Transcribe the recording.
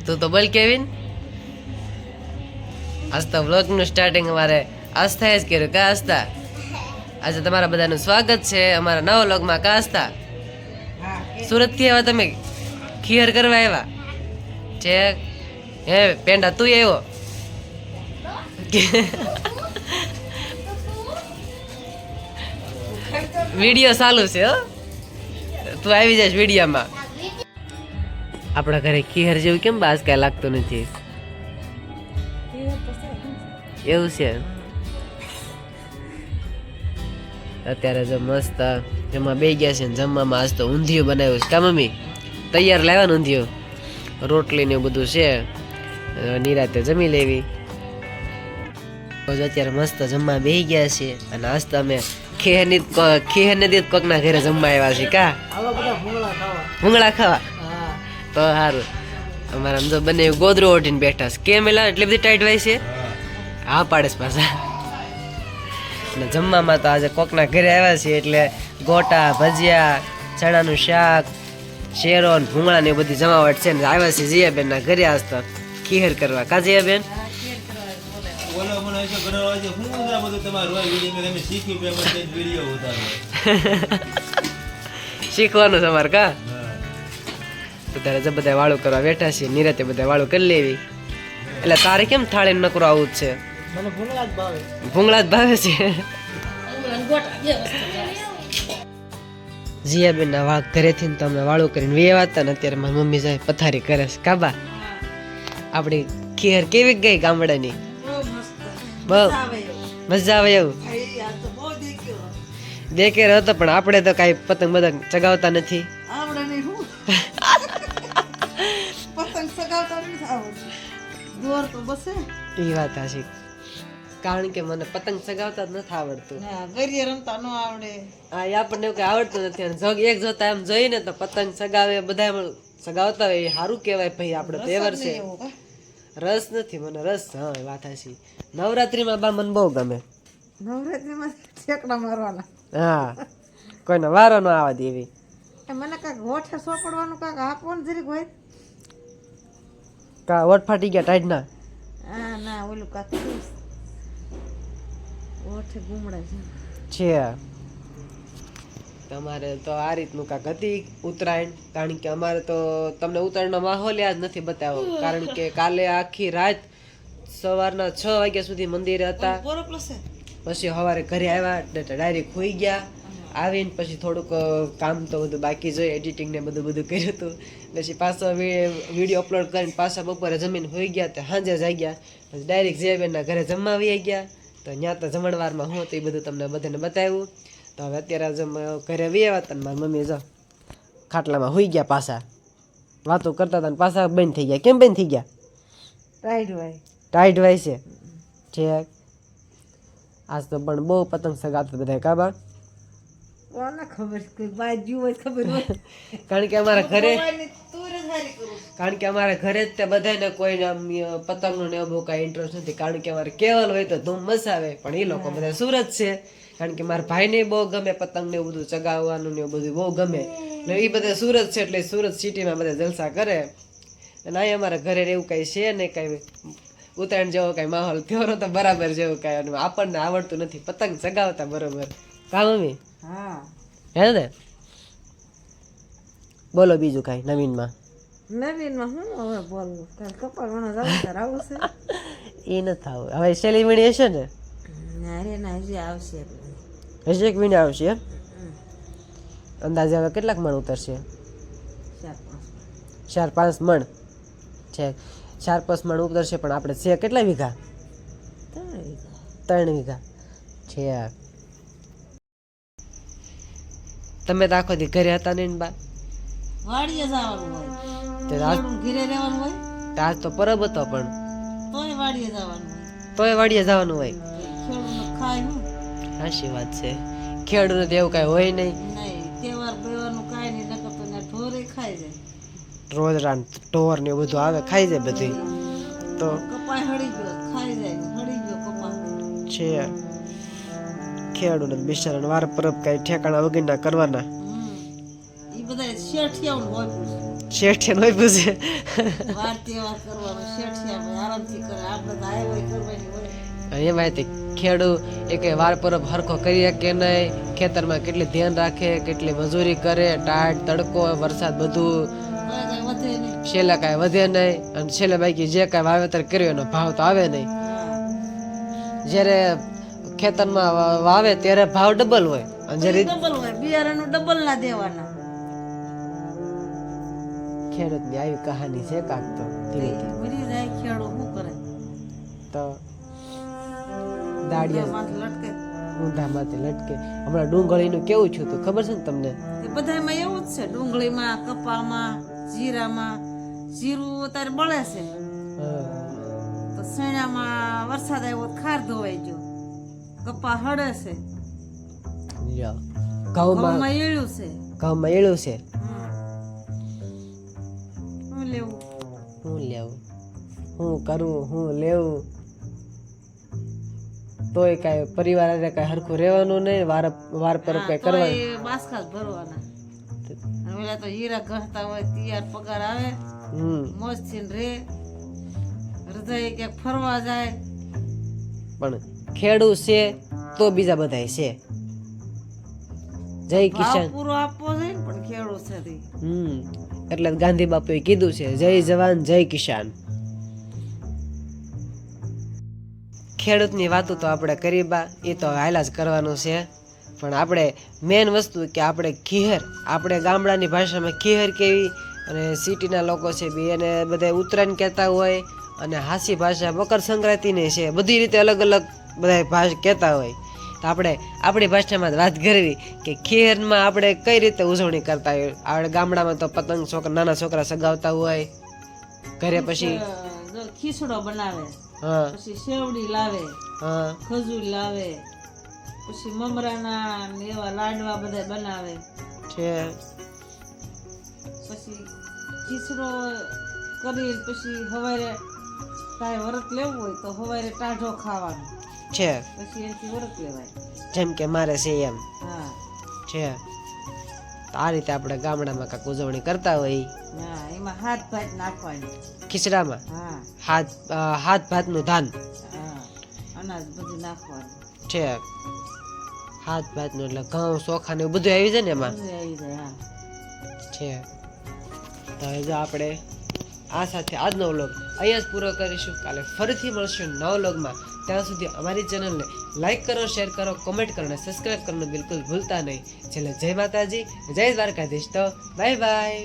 તું તો બોલ કેવિન. આજ તો વ્લોગનું સ્ટાર્ટિંગ અમારે આસ્થાએ જ કર્યું. કા આસ્થા? આજે તમારા બધાનું સ્વાગત છે અમારા નવા વ્લોગમાં. કા આસ્થા? સુરતથી આવ્યા તમે? ખીર કરવા આવ્યા છે? હે પેંડા તું આવ્યો? વિડીયો ચાલુ છે હો, તું આવી જાય વિડીયોમાં. આપણા ઘરે ખીર જેવું કેમ બાસ કાંઈ લાગતું નથી? એવું છે. અત્યારે જો મસ્ત જમવા બે ગયા છે ને જમવામાં આજ તો ઊંધિયું બનાવ્યું છે. કા મમ્મી? તૈયાર લાવ્યા ઊંધિયું, રોટલી ને એવું બધું છે. નિરાતે જમી લેવી. અત્યારે મસ્ત જમવા બે ગયા છે અને આજ તો અમે ખીર ને દીધ કોકના ઘરે જમવા આવ્યા છે. કા ભૂંગળા ખાવા? તો સારું. અમારા આમ તો બંને ગોદરો ઓઢીને બેઠા છે. કેમ એલા એટલી બધી ટાઈટ હોય છે? હા પાડે છે પાછા. અને જમવામાં તો આજે કોકના ઘરે આવ્યા છે એટલે ગોટા, ભજીયા, ચણાનું શાક, શેરો ને ભૂંગળા ને એ બધી જમાવટ છે ને આવ્યા છે જીયાબેન ના ઘરે આજ તો ખીર કરવા. કા જીયાબેન? શીખવાનું છે અમારે. કા ત્યારે બધા વાળું કરવા બેઠા છે. નિરાતે બધા વાળું કરી લેવી. એટલે તારે કેમ થાળી નકરો આવું જ છે? ભૂંગળા જ ભાવે છે. જીયાબેન ના વાળ ઘરેથી તમે વાળું કરીને વેવા હતા ને અત્યારે મારી મમ્મી જાય પથારી કરે છે. કાબા આપણી ખીર કેવી ગઈ ગામડાની? બહુ મજા આવે એવું દેખે હતો. પણ આપણે તો કઈ પતંગ બતંગ ચગાવતા નથી. એ વાત સાચી. કારણ કે મને પતંગ ચગાવતા જ નથી આવડતું. હા, આપણને કઈ આવડતું નથી. અને એક જોતા એમ જોઈને તો પતંગ ચગાવે બધા ચગાવતા હોય એ સારું કહેવાય. ભાઈ આપણે તહેવાર છે. રસ નથી મને. રસ હા વાત સાચી. નવરાત્રીમાં બા મને બહુ ગમે. નવરાત્રીમાં ઠેકડા મારવાના. હા, કોઈને વારો ન આવવા દેવી. મને કાંઈક હોઠે સોપડવાનું કાંઈક આપો ને જરીક હોય. કા વટ ફાટી ગયા ટાઈટ ના? હા ના ઓલું કાંઈક હોઠે ગુમડા છે. તમારે તો આ રીતનું કાંક હતી ઉત્તરાયણ. કારણ કે અમારે તો તમને ઉત્તરાયણનો માહોલ યાદ નથી બતાવ્યો. કારણ કે કાલે આખી રાત સવારના 6 વાગ્યા સુધી મંદિરે હતા. પછી સવારે ઘરે આવ્યા ડાયરેક્ટ હોઈ ગયા. આવીને પછી થોડુંક કામ તો બધું બાકી જોઈએ, એડિટિંગ ને બધું કર્યું હતું. પછી પાછો વિડીયો અપલોડ કરીને પાછા બપોરે જમીન હોઈ ગયા. તો સાંજે જાગ્યા પછી ડાયરેક્ટ જીયાબેનના ઘરે જમવા આવી ગયા. તો ત્યાં તો જમણવારમાં હું તો એ બધું તમને બધાને બતાવ્યું. તો હવે અત્યારે ઘરે આવી આવ્યા હતા ને મારી મમ્મી જો ખાટલામાં હોઈ ગયા. પાછા વાતો કરતા હતા ને પાછા બંધ થઈ ગયા. કેમ બંધ થઈ ગયા? ટાઈટ વાય છે. આજ તો પણ બહુ પતંગ સગાવતા બધા. કાબા કારણ કે અમારા ઘરે જ તે બધાને કોઈ પતંગનો ને બહુ કાંઈ ઇન્ટરેસ્ટ નથી. કારણ કે અમારે કેવલ હોય તો ધૂમ મચાવે. પણ એ લોકો બધા સુરત છે. કારણ કે મારા ભાઈને બહુ ગમે પતંગ ને એવું બધું ચગાવવાનું ને એવું બધું બહુ ગમે. એટલે એ બધા સુરત છે એટલે સુરત સિટીમાં બધા જલસા કરે. અને અહીં અમારા ઘરે એવું કાંઈ છે ને કાંઈ ઉત્તરાયણ જેવો કાંઈ માહોલ થયો તો બરાબર જેવું કાંઈ આપણને આવડતું નથી પતંગ ચગાવતા બરોબર. કા મમ્મી? હા હે ને? બોલો બીજું કાંઈ નવીનમાં? નવીનમાં હું હવે બોલવું? કપાળ મને જવાબ આવું છે. એ નથી આવું. હવે સેલી વીણી હશે ને? અરે ના હજી આવશે. હજી એક વીણી આવશે એમ? અંદાજે હવે કેટલાક મણ ઉતરશે? 4-5 મણ છે. 4-5 મણ ઉતરશે. પણ આપણે છે કેટલા વીઘા? 3 વીઘા છે. તમે તો આખો દી ઘરે હતા ને બા? વાડીએ જવાનું હોય. ઘરે રહેવાનું હોય. આજ તો પરબ હતો પણ તોય વાડીએ જવાનું હોય. ખેડૂત ખાય હું. સાચી વાત છે. ખેડૂત એવું કાંઈ હોય નહીં. તહેવાર બેવાનું કાંઈ નહીં. નકર તો ઢોરે ખાઈ જાય. રોજ રાન ઢોર ને એવું બધું આવે ખાઈ જાય બધું. તો કપાય હળી ગયો ખાઈ જાય. હળી ગયો કપા છે. ખેડૂત બિચારા વાર પરબ કાંઈ ઠેકાણા વગરના કરવાના. એ બધા શેઠિયાઓ હોય. શેઠે નોય પૂછે વાર તહેવાર કરવાનો શેઠિયા આરામથી કરે આપણે તો આય હોય કરવાની હોય એમાં તે ખેડૂ એક વાર પરબ હરખો કરી શકે નહીં, ખેતરમાં કેટલી ધ્યાન રાખે, કેટલી મજૂરી કરે, ટાઢ તડકો વરસાદ બધું, કઈ વધે નહીં. છેલ્લે કાંઈ વધે નહીં, અને છેલ્લે બાકી જે કાંઈ વાવેતર કર્યું એનો ભાવ તો આવે નહીં. જ્યારે ખેતરમાં વાવે ત્યારે ભાવ ડબલ હોય, અને જ્યારે ડબલ હોય, બિયારણનું ડબલ ના દેવાના. ખેડૂતની આવી કહાની છે કાંક તો ધીરે ધીરે. મરી જાય ખેડૂત શું કરે? તો દાડિયા માથે લટકે. ઊંધામાંથી લટકે. હમણાં ડુંગળીનું કેવું છું તો ખબર છે ને તમને? એ બધામાં એવું જ છે, ડુંગળીમાં, કપામાં, જીરામાં. જીરું અત્યારે બળે છે હા. તો શેણામાં વરસાદ આવ્યો તો ખાર ધોવાઈ ગયો, કપા હળે છે, લ્યો. ઘઉંમાં ઘઉંમાં એળ્યું છે. ઘઉંમાં એળું છે. શું લેવું? હું લેવું, હું કરવું, હું લેવું, તોય કાંઈ પરિવાર હારે કાંઈ હરખું રહેવાનું નહીં, વાર પર કાંઈ તો કરવાનું. એ બાસકા જ ભરવાના. અને પેલા તો હીરા ઘસતા હોય, તૈયાર પગાર આવે, મોજ થી રે, હૃદય ક્યાંક ફરવા જાય. પણ ખેડૂત છે તો બીજા બધાય છે. જય ભાવ કિસાન. પૂરો આપવો જોઈએ ને, પણ ખેડૂત છે તે. એટલે જ ગાંધી બાપુએ કીધું છે જય જવાન જય કિસાન. ખેડૂતની વાતો તો આપણે કરી બા, એ તો હાલા જ કરવાનું છે. પણ આપણે મેન વસ્તુ કે આપણે ખીહર, આપણે ગામડાની ભાષામાં ખીહર કેવી, અને સિટીના લોકો છે બી એને બધા ઉત્તરાયણ કહેતા હોય, અને હાસી ભાષા મકર સંક્રાંતિની છે, બધી રીતે અલગ અલગ બધા ભાષા કહેતા હોય. તો આપણે આપણી ભાષામાં જ વાત કરવી કે ખીહરમાં આપણે કઈ રીતે ઉજવણી કરતા હોય. આપણે ગામડામાં તો પતંગ નાના છોકરા સગાવતા હોય ઘરે, પછી જો ખીચડો બનાવે, હા પછી શેવડી લાવે, હા ખજૂર લાવે, પછી મમરાના ને એવા લાડવા બધા બનાવે. છે. પછી ખીચડો કરી પછી હવારે કાંઈ વરત લેવું હોય તો હવારે ટાઢો ખાવાનો, છે પછી એનાથી વરત લેવાય. જેમ કે મારે છે એમ હા છે. તો આ રીતે આપણે ગામડામાં કાંઈક ઉજવણી કરતા હોય. હા, એમાં હાથ ભાત નાખવાની. ખીચડામાં હા હાથ ભાતનું ધાન હા, અનાજ બધું નાખવાનું. છે. હાથ ભાતનું એટલે ઘઉં ચોખા ને એવું બધું આવી જાય ને એમાં. બધું આવી જાય. હા, છે. તો હવે જો આપણે આ સાથે આજનો વ્લોગ અહીંયા જ પૂરો કરીશું. કાલે ફરીથી મળશું નવા વ્લોગમાં. ત્યાં સુધી અમારી ચેનલને લાઈક કરો, શેર કરો, કોમેન્ટ કરો અને સબસ્ક્રાઈબ કરવાનું બિલકુલ ભૂલતા નહીં. છેલ્લે જય માતાજી, જય દ્વારકાધીશ. તો બાય બાય.